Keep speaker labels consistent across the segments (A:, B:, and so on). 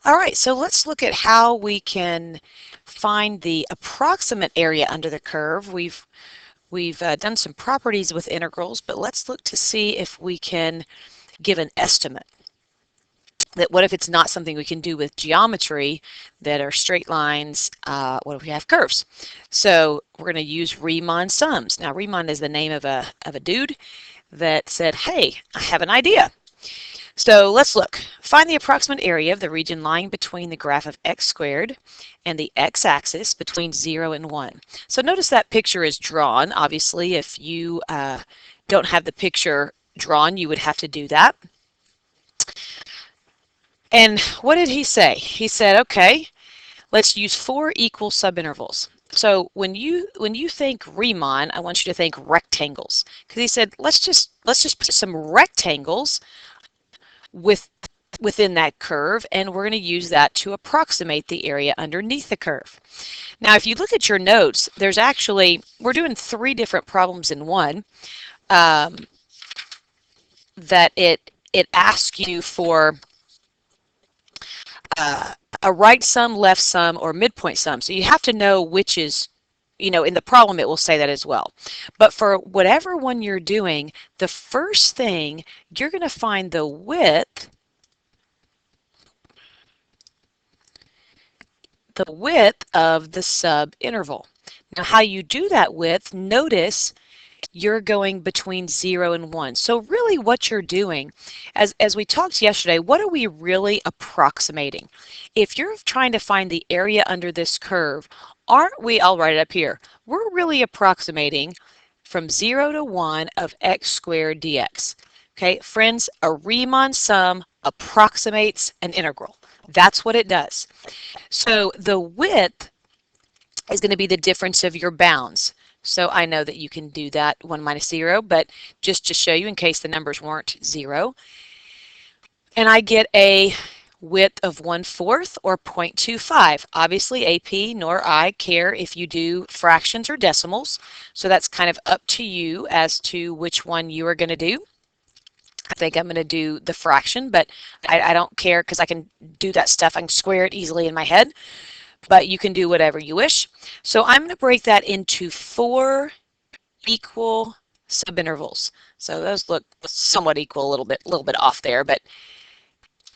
A: All right, so let's look at how we can find the approximate area under the curve. We've done some properties with integrals, but let's look to see if we can give an estimate. That what if it's not something we can do with geometry that are straight lines? What if we have curves? So we're going to use Riemann sums. Now Riemann is the name of a dude that said, hey, I have an idea. So let's look. Find the approximate area of the region lying between the graph of x squared and the x-axis between 0 and 1. So notice that picture is drawn. Obviously, if you don't have the picture drawn, you would have to do that. And what did he say? He said, okay, let's use 4 equal subintervals. So when you think Riemann, I want you to think rectangles, because he said let's just put some rectangles within that curve, and we're going to use that to approximate the area underneath the curve. Now, if you look at your notes, there's actually, we're doing 3 different problems in one, that it asks you for a right sum, left sum, or midpoint sum. So you have to know which is, in the problem it will say that as well. But for whatever one you're doing, the first thing, you're going to find the width of the subinterval. Now how you do that width, notice you're going between 0 and 1. So really what you're doing, as we talked yesterday, what are we really approximating? If you're trying to find the area under this curve, aren't we, I'll write it up here, we're really approximating from 0 to 1 of x squared dx. Okay, friends, a Riemann sum approximates an integral. That's what it does. So the width is going to be the difference of your bounds. So I know that you can do that 1 minus 0, but just to show you in case the numbers weren't 0. And I get a width of 1/4 or 0.25. Obviously AP nor I care if you do fractions or decimals, so that's kind of up to you as to which one you are going to do. I think I'm going to do the fraction, but I don't care because I can do that stuff. I can square it easily in my head, but you can do whatever you wish. So I'm going to break that into 4 equal subintervals. So those look somewhat equal, a little bit off there, but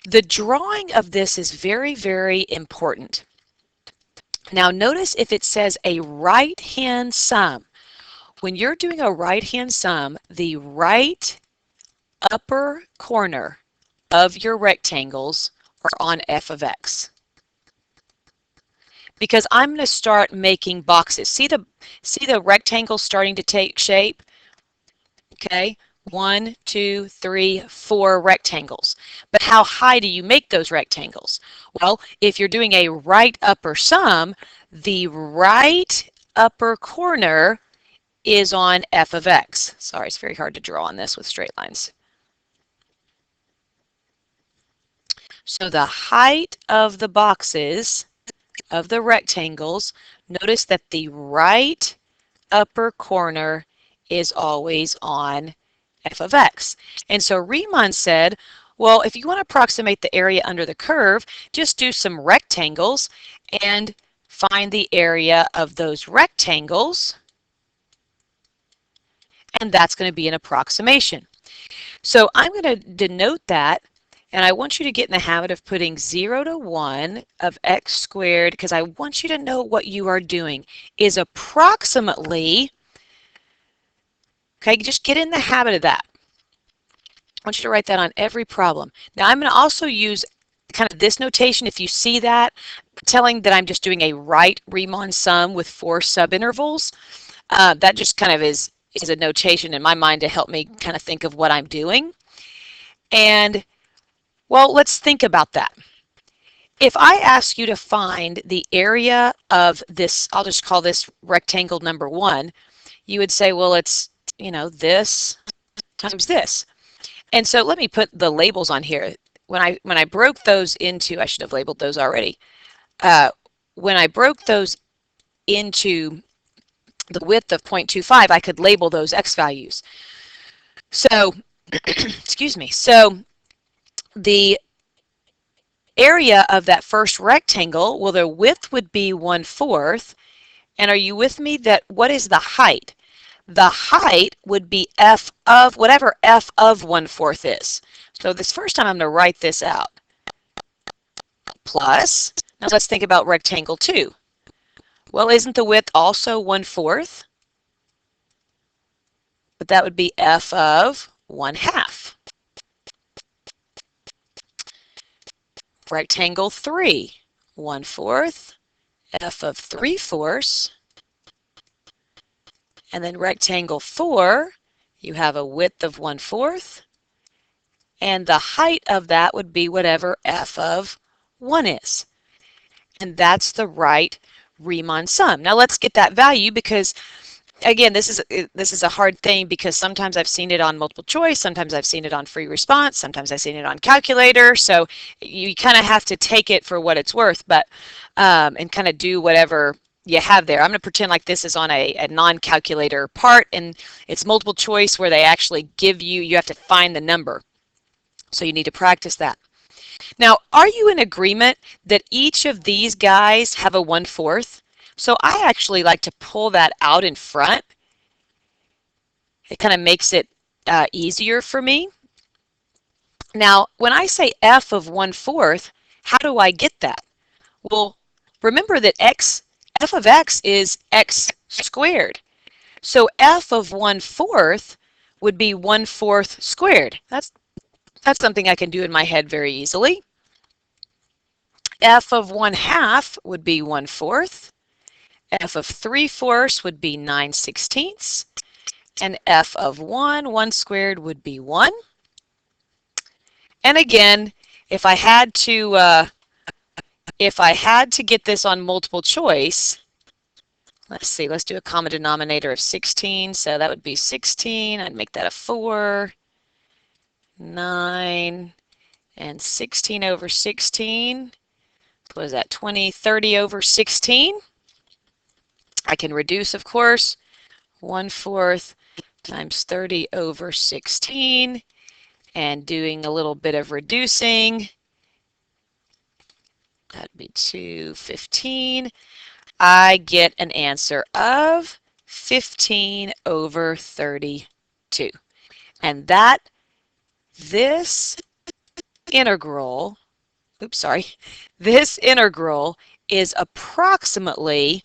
A: the drawing of this is very, very important. Now notice if it says a right-hand sum. When you're doing a right-hand sum, the right upper corner of your rectangles are on f of x. Because I'm going to start making boxes. See the rectangle starting to take shape? Okay, 1, 2, 3, 4 rectangles. But how high do you make those rectangles? Well, if you're doing a right upper sum, the right upper corner is on f of x. Sorry, it's very hard to draw on this with straight lines. So the height of the boxes, of the rectangles, notice that the right upper corner is always on f of x. And so Riemann said, well, if you want to approximate the area under the curve, just do some rectangles and find the area of those rectangles, and that's going to be an approximation. So I'm going to denote that, and I want you to get in the habit of putting 0 to 1 of x squared, because I want you to know what you are doing is approximately, okay, just get in the habit of that. I want you to write that on every problem. Now I'm going to also use kind of this notation. If you see that, telling that I'm just doing a right Riemann sum with 4 subintervals, that just kind of is a notation in my mind to help me kind of think of what I'm doing. And well, let's think about that. If I ask you to find the area of this, I'll just call this rectangle number 1, you would say, well, it's, this times this. And so let me put the labels on here. When I broke those into, I should have labeled those already. When I broke those into the width of 0.25, I could label those x values. So, excuse me. So the area of that first rectangle, well, the width would be 1/4. And are you with me that what is the height? The height would be f of whatever f of 1/4 is. So this first time I'm going to write this out. Plus, now let's think about rectangle 2. Well, isn't the width also 1/4? But that would be f of 1/2. Rectangle 3, 1/4, f of 3/4. And then rectangle 4, you have a width of 1/4. And the height of that would be whatever f of 1 is. And that's the right Riemann sum. Now let's get that value because, again, this is a hard thing because sometimes I've seen it on multiple choice, sometimes I've seen it on free response, sometimes I've seen it on calculator. So you kind of have to take it for what it's worth, but and kind of do whatever you have there. I'm going to pretend like this is on a non-calculator part, and it's multiple choice where they actually give you, you have to find the number. So you need to practice that. Now, are you in agreement that each of these guys have a 1/4? So I actually like to pull that out in front. It kind of makes it easier for me. Now, when I say f of 1/4, how do I get that? Well, remember that f of x is x squared. So f of 1/4 would be 1/4 squared. That's something I can do in my head very easily. F of 1/2 would be 1/4. F of 3/4 would be 9/16. And f of 1 squared would be 1. And again, if I had to get this on multiple choice, let's see, let's do a common denominator of 16. So that would be 16. I'd make that a 4, 9, and 16 over 16. What is that, 20, 30 over 16? I can reduce, of course. 1/4 times 30 over 16. And doing a little bit of reducing, that'd be 215. I get an answer of 15 over 32. And this integral is approximately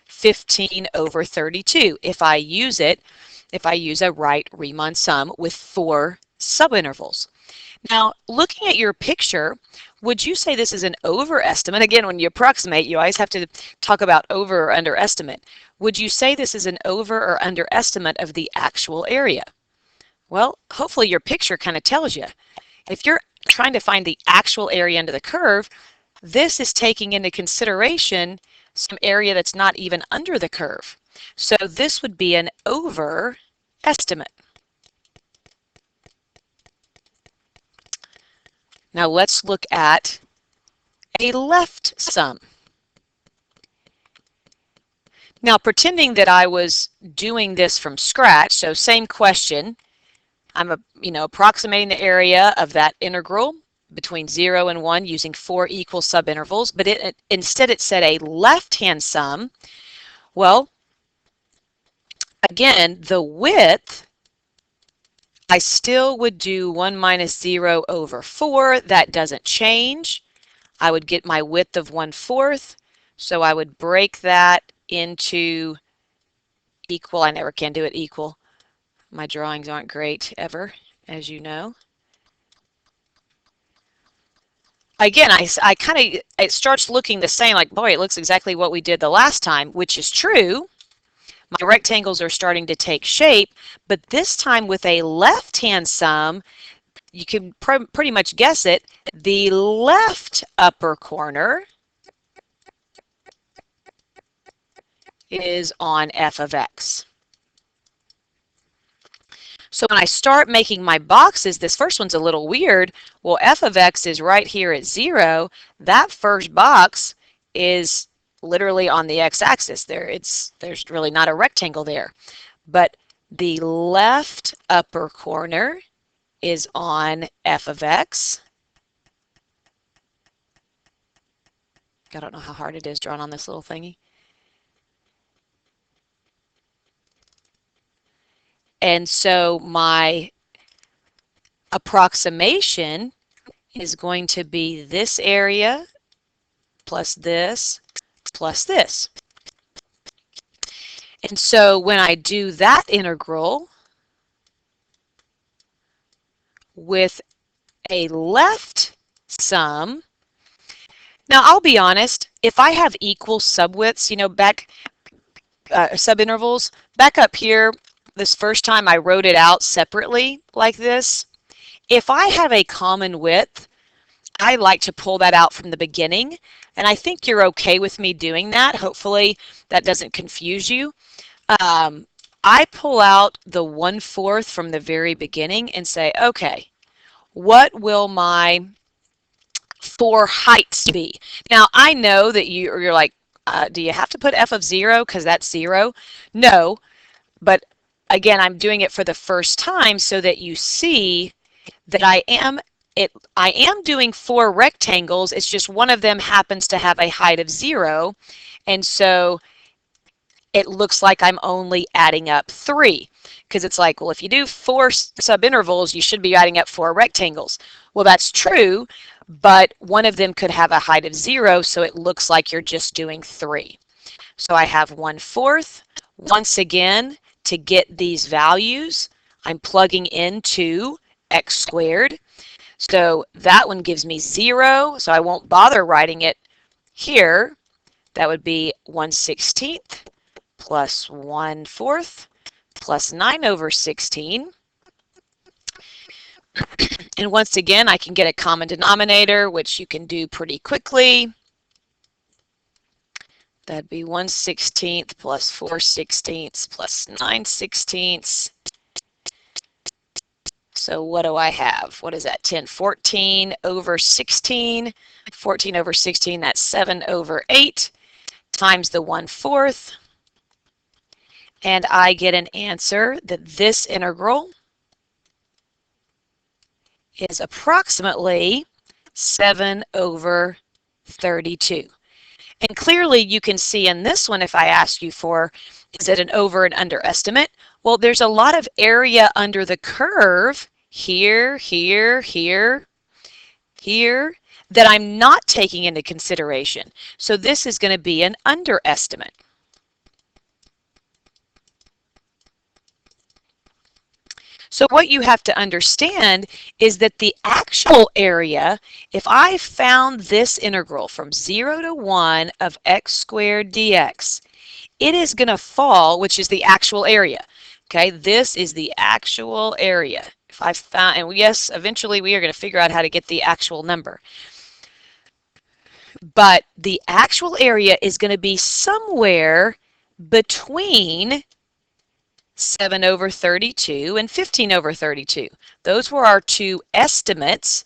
A: 15 over 32 if I use a right Riemann sum with 4 subintervals. Now, looking at your picture, would you say this is an overestimate? Again, when you approximate, you always have to talk about over or underestimate. Would you say this is an over or underestimate of the actual area? Well, hopefully your picture kind of tells you. If you're trying to find the actual area under the curve, this is taking into consideration some area that's not even under the curve. So this would be an overestimate. Now let's look at a left sum. Now pretending that I was doing this from scratch, so same question, I'm approximating the area of that integral between 0 and 1 using 4 equal subintervals, but instead it said a left-hand sum. Well, again, the width, I still would do 1 minus 0 over 4. That doesn't change. I would get my width of 1/4. So I would break that into equal. I never can do it equal. My drawings aren't great ever, as you know. Again, I kind of, it starts looking the same, like, boy, it looks exactly what we did the last time, which is true. My rectangles are starting to take shape, but this time with a left-hand sum, you can pretty much guess it. The left upper corner is on f of x. So when I start making my boxes, this first one's a little weird. Well, f of x is right here at 0. That first box is literally on the x-axis. There's really not a rectangle there. But the left upper corner is on f of x. I don't know how hard it is drawing on this little thingy. And so my approximation is going to be this area plus this plus this. And so when I do that integral with a left sum, now I'll be honest, if I have equal subwidths, you know, subintervals, back up here, this first time I wrote it out separately like this. If I have a common width, I like to pull that out from the beginning, and I think you're okay with me doing that. Hopefully that doesn't confuse you. I pull out the 1/4 from the very beginning and say, okay, what will my 4 heights be? Now I know that you're like, do you have to put f of 0 because that's 0? No, but again, I'm doing it for the first time so that you see that I am doing 4 rectangles. It's just one of them happens to have a height of 0, and so it looks like I'm only adding up 3, because it's like, well, if you do 4 subintervals, you should be adding up 4 rectangles. Well, that's true, but one of them could have a height of 0, so it looks like you're just doing 3. So I have 1/4. Once again, to get these values, I'm plugging into x squared. So that one gives me 0, so I won't bother writing it here. That would be 1/16 plus 1/4 plus 9/16. And once again, I can get a common denominator, which you can do pretty quickly. That'd be 1/16 plus 4/16 plus 9/16. So what do I have? What is that? 10, 14/16. 14/16, that's 7/8 times the 1/4. And I get an answer that this integral is approximately 7/32. And clearly you can see in this one, if I ask you for, is it an over and under estimate? Well, there's a lot of area under the curve, here, here, here, here, that I'm not taking into consideration. So this is going to be an underestimate. So what you have to understand is that the actual area, if I found this integral from 0 to 1 of x squared dx, it is going to fall, which is the actual area. Okay, this is the actual area. If I found, and yes, eventually we are going to figure out how to get the actual number. But the actual area is going to be somewhere between 7/32 and 15/32. Those were our two estimates,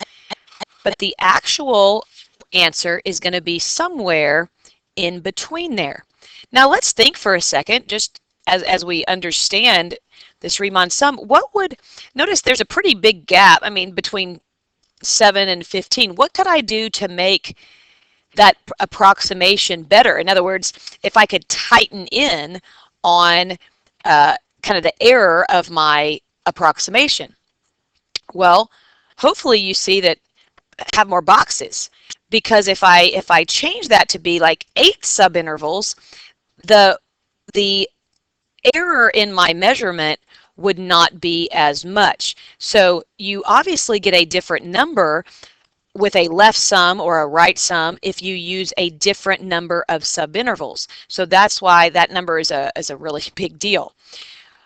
A: but the actual answer is going to be somewhere in between there. Now let's think for a second, just as we understand this Riemann sum, what would, notice there's a pretty big gap, I mean, between 7 and 15. What could I do to make that approximation better? In other words, if I could tighten in on kind of the error of my approximation. Well, hopefully you see that have more boxes, because if I change that to be like 8 subintervals, the error in my measurement would not be as much. So you obviously get a different number with a left sum or a right sum if you use a different number of subintervals. So that's why that number is a really big deal.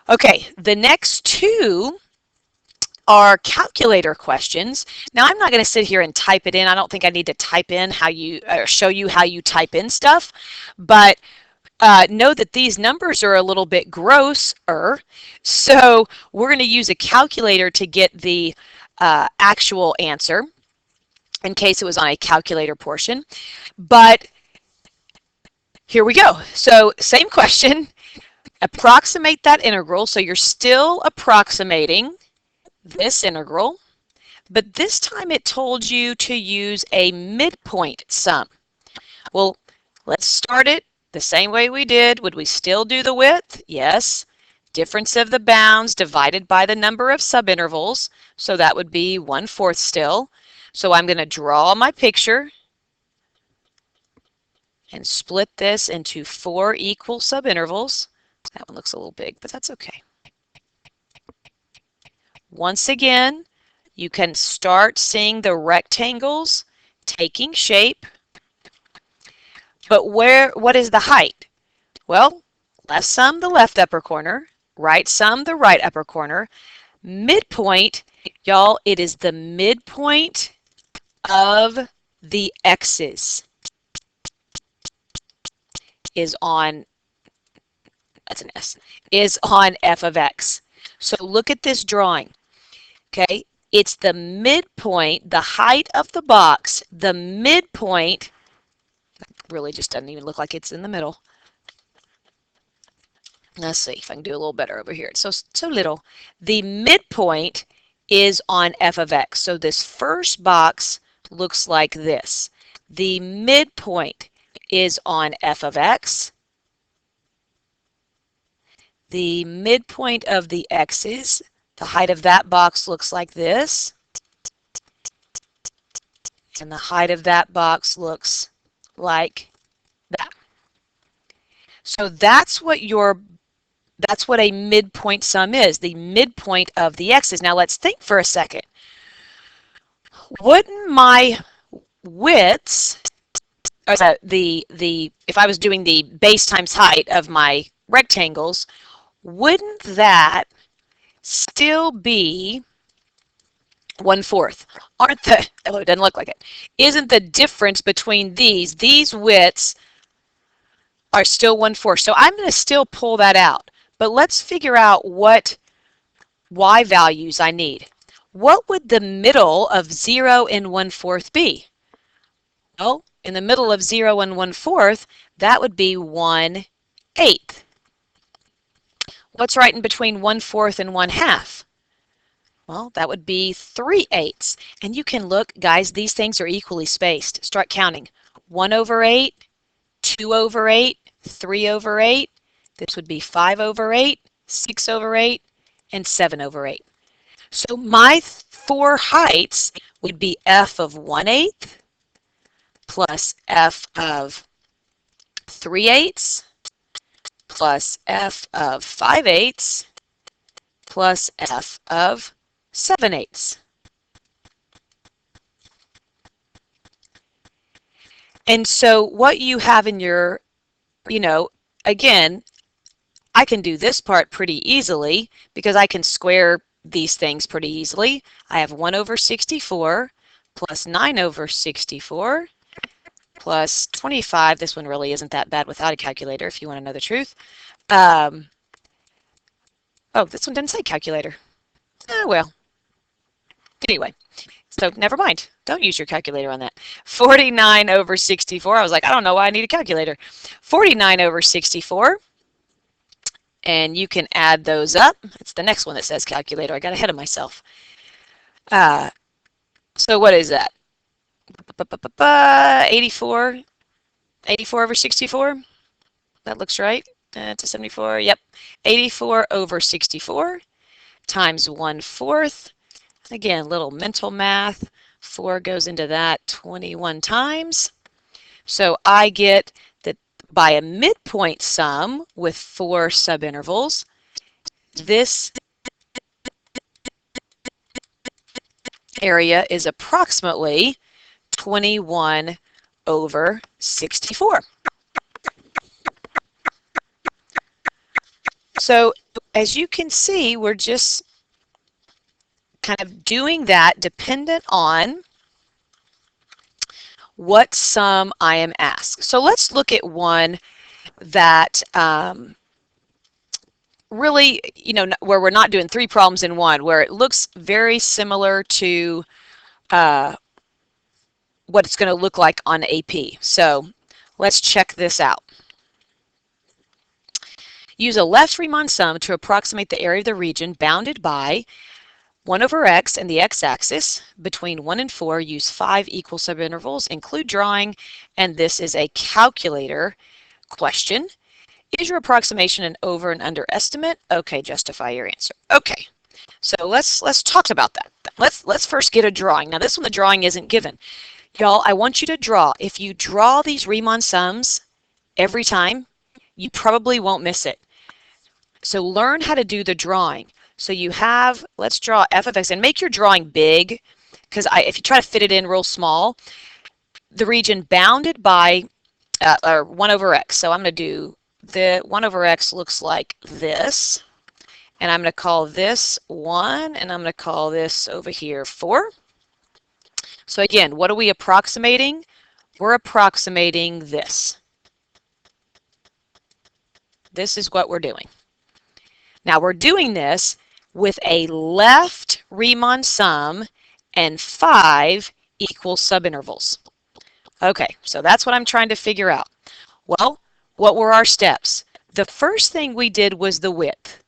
A: Okay, the next two are calculator questions. Now I'm not going to sit here and type it in. I don't think I need to type in how you show you how you type in stuff, but know that these numbers are a little bit grosser, so we're going to use a calculator to get the actual answer in case it was on a calculator portion. But here we go. So same question. Approximate that integral. So you're still approximating this integral, but this time it told you to use a midpoint sum. Well, let's start it the same way we did. Would we still do the width? Yes. Difference of the bounds divided by the number of subintervals. So that would be 1/4 still. So I'm going to draw my picture and split this into 4 equal subintervals. That one looks a little big, but that's okay. Once again, you can start seeing the rectangles taking shape. But what is the height? Well, left sum the left upper corner, right sum the right upper corner. Midpoint, y'all, it is the midpoint of the x's is on, that's an S, is on f of x. So look at this drawing, okay? It's the midpoint, the height of the box, the midpoint, really just doesn't even look like it's in the middle. Let's see if I can do a little better over here. It's so little. The midpoint is on f of x. So this first box looks like this. The midpoint is on f of x. The midpoint of the x's, the height of that box looks like this. And the height of that box looks like that. So that's what a midpoint sum is, the midpoint of the x's. Now let's think for a second. Wouldn't my widths, or if I was doing the base times height of my rectangles, wouldn't that still be 1/4? Aren't the, oh, it doesn't look like it. Isn't the difference between these widths are still 1/4? So I'm going to still pull that out. But let's figure out what y values I need. What would the middle of 0 and 1/4 be? Well, in the middle of 0 and 1/4, that would be 1/8. What's right in between 1/4 and 1/2? Well, that would be 3/8. And you can look, guys, these things are equally spaced. Start counting. 1/8, 2/8, 3/8. This would be 5/8, 6/8, and 7/8. So my 4 heights would be f of 1/8 plus f of 3/8 plus f of 5/8 plus f of 7/8. And so what you have in your, again, I can do this part pretty easily because I can square these things pretty easily. I have 1/64 plus 9/64 plus 25. This one really isn't that bad without a calculator if you want to know the truth. Oh, this one didn't say calculator. Oh, well. Anyway, so never mind. Don't use your calculator on that. 49/64. I was like, I don't know why I need a calculator. 49/64. And you can add those up. It's the next one that says calculator. I got ahead of myself. So what is that? 84. 84/64. That looks right. To 74. Yep. 84/64 times 1/4. Again, little mental math. 4 goes into that 21 times. So I get that by a midpoint sum with 4 subintervals, this area is approximately 21/64. So as you can see, we're just kind of doing that dependent on what sum I am asked. So let's look at one that really, where we're not doing 3 problems in one, where it looks very similar to what it's going to look like on AP. So let's check this out. Use a left Riemann sum to approximate the area of the region bounded by 1 over x and the x-axis between 1 and 4, use 5 equal subintervals, include drawing, and this is a calculator question. Is your approximation an over and under estimate? Okay, justify your answer. Okay, so let's talk about that. Let's first get a drawing. Now this one, the drawing isn't given. Y'all, I want you to draw. If you draw these Riemann sums every time, you probably won't miss it. So learn how to do the drawing. So you have, let's draw f of x, and make your drawing big, because if you try to fit it in real small, the region bounded by 1 over x. So I'm going to do the 1 over x looks like this, and I'm going to call this 1, and I'm going to call this over here 4. So again, what are we approximating? We're approximating this. This is what we're doing. Now we're doing this with a left Riemann sum and 5 equal subintervals. Okay, so that's what I'm trying to figure out. Well, what were our steps? The first thing we did was the width.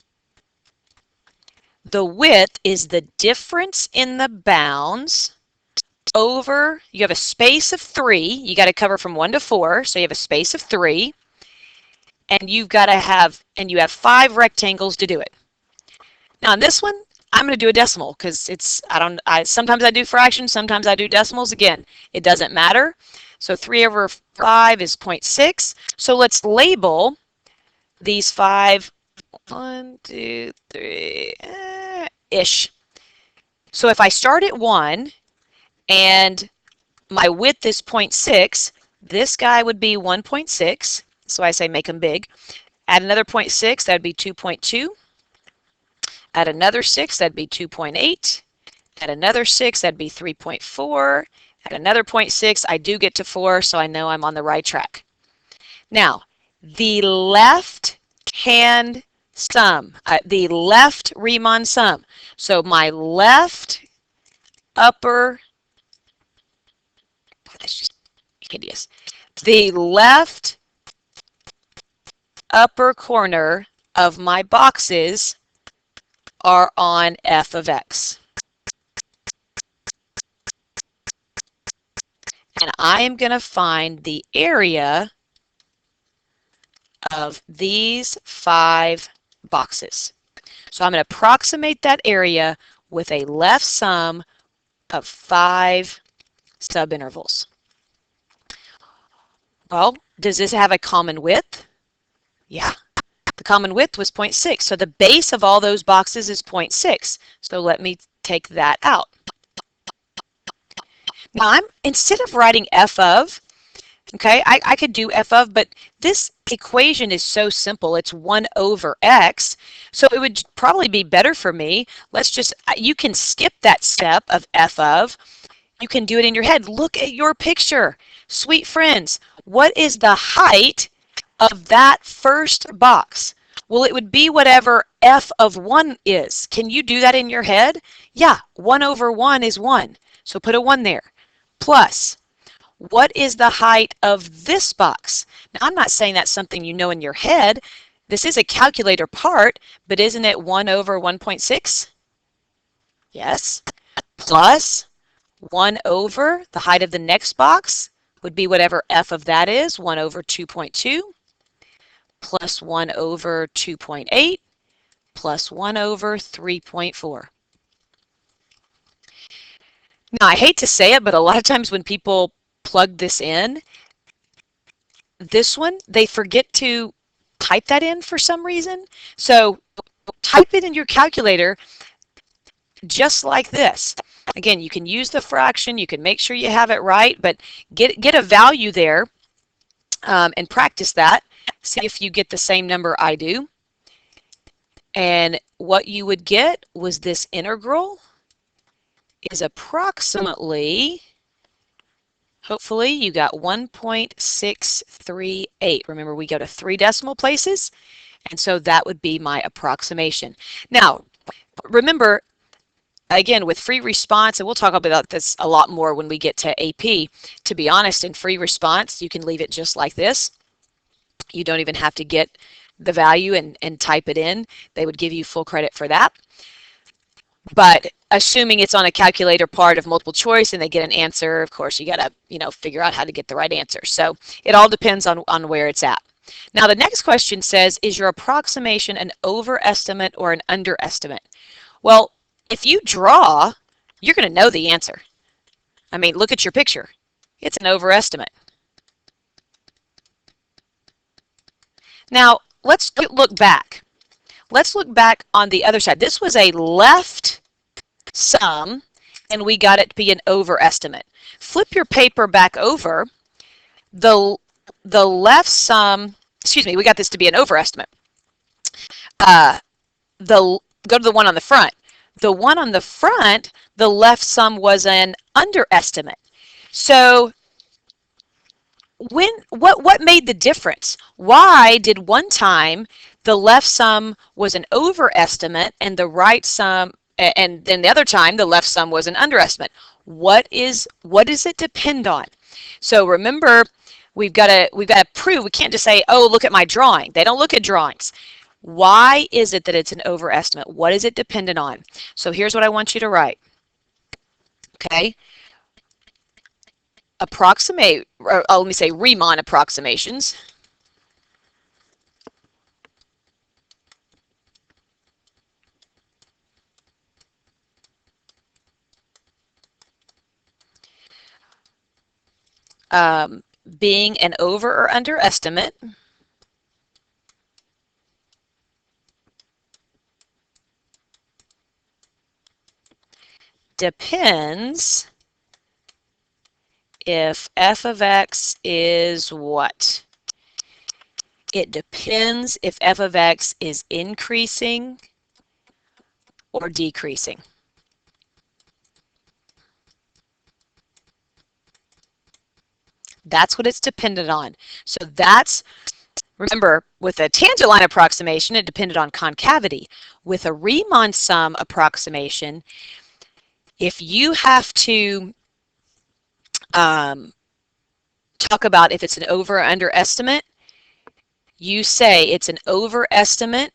A: The width is the difference in the bounds over, you have a space of 3, you got to cover from 1 to 4, so you have a space of 3, and you have 5 rectangles to do it. Now in this one, I'm going to do a decimal because sometimes I do fractions, sometimes I do decimals. Again, it doesn't matter. So 3 over 5 is 0.6. So let's label these 5, 1, 2, 3, ish. So if I start at 1 and my width is 0.6, this guy would be 1.6. So I say make them big. Add another 0.6, that would be 2.2. Add another 6, that'd be 2.8. Add another 6, that'd be 3.4. Add another 0.6, I do get to 4, so I know I'm on the right track. Now, the left hand sum, the left Riemann sum. So my left upper, that's just hideous. The left upper corner of my boxes are on f of x. And I am going to find the area of these 5 boxes. So I'm going to approximate that area with a left sum of 5 subintervals. Well, does this have a common width? Yeah. The common width was 0.6, so the base of all those boxes is 0.6. So let me take that out. Now, instead of writing f of, okay, I could do f of, but this equation is so simple. It's 1 over x, so it would probably be better for me. You can skip that step of f of. You can do it in your head. Look at your picture. Sweet friends, what is the height of that first box? Well, it would be whatever f of 1 is. Can you do that in your head? Yeah, 1 over 1 is 1. So put a 1 there. Plus, what is the height of this box? Now, I'm not saying that's something you know in your head. This is a calculator part, but isn't it 1 over 1.6? Yes. Plus 1 over the height of the next box would be whatever f of that is, 1 over 2.2. Plus 1 over 2.8 plus 1 over 3.4. Now, I hate to say it, but a lot of times when people plug this in, this one, they forget to type that in for some reason. So type it in your calculator just like this. Again, you can use the fraction, you can make sure you have it right, but get a value there and practice that. See if you get the same number I do. And what you would get was this integral is approximately, hopefully you got 1.638. Remember, we go to 3 decimal places, and so that would be my approximation. Now, remember, again, with free response, and we'll talk about this a lot more when we get to AP, to be honest, in free response, you can leave it just like this. You don't even have to get the value and type it in. They would give you full credit for that. But assuming it's on a calculator part of multiple choice and they get an answer, of course, you got to, figure out how to get the right answer. So it all depends on where it's at. Now, the next question says, is your approximation an overestimate or an underestimate? Well, if you draw, you're going to know the answer. I mean, look at your picture. It's an overestimate. Now, let's look back. Let's look back on the other side. This was a left sum, and we got it to be an overestimate. Flip your paper back over. The left sum, excuse me, we got this to be an overestimate. Go to the one on the front. The one on the front, the left sum was an underestimate. So what made the difference? Why did one time the left sum was an overestimate and the right sum, and then the other time the left sum was an underestimate? What does it depend on? So remember, we've got to prove. We can't just say, oh, look at my drawing. They don't look at drawings. Why is it that it's an overestimate? What is it dependent on? So here's what I want you to write. Okay. Approximate, or let me say Riemann approximations. Being an over or underestimate depends if f of x is what? It depends if f of x is increasing or decreasing. That's what it's dependent on. So remember, with a tangent line approximation, it depended on concavity. With a Riemann sum approximation, if you have to talk about if it's an over or underestimate, you say it's an overestimate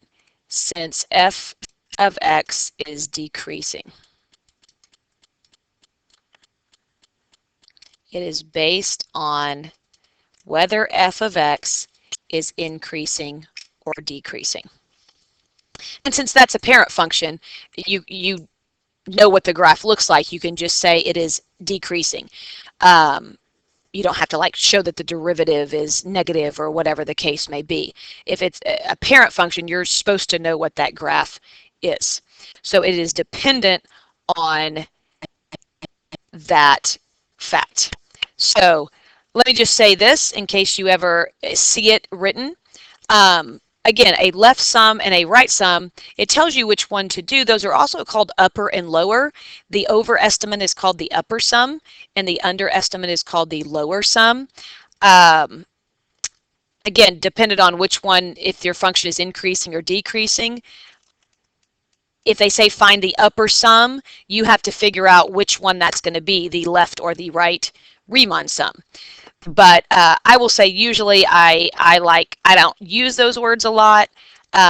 A: since f of x is decreasing. It is based on whether f of x is increasing or decreasing. And since that's a parent function, you know what the graph looks like. You can just say it is decreasing. You don't have to show that the derivative is negative or whatever the case may be. If it's a parent function, you're supposed to know what that graph is. So it is dependent on that fact. So let me just say this in case you ever see it written. Again, a left sum and a right sum, it tells you which one to do. Those are also called upper and lower. The overestimate is called the upper sum, and the underestimate is called the lower sum. Again, dependent on which one, if your function is increasing or decreasing. If they say find the upper sum, you have to figure out which one that's going to be, the left or the right Riemann sum. But I will say usually I don't use those words a lot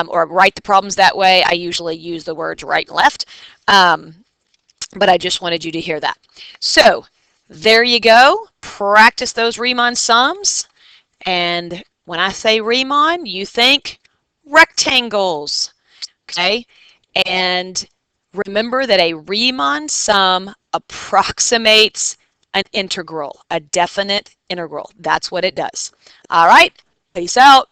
A: or write the problems that way. I usually use the words right and left. But I just wanted you to hear that. So there you go. Practice those Riemann sums. And when I say Riemann, you think rectangles. Okay? And remember that a Riemann sum approximates an integral, a definite integral. That's what it does. All right, peace out.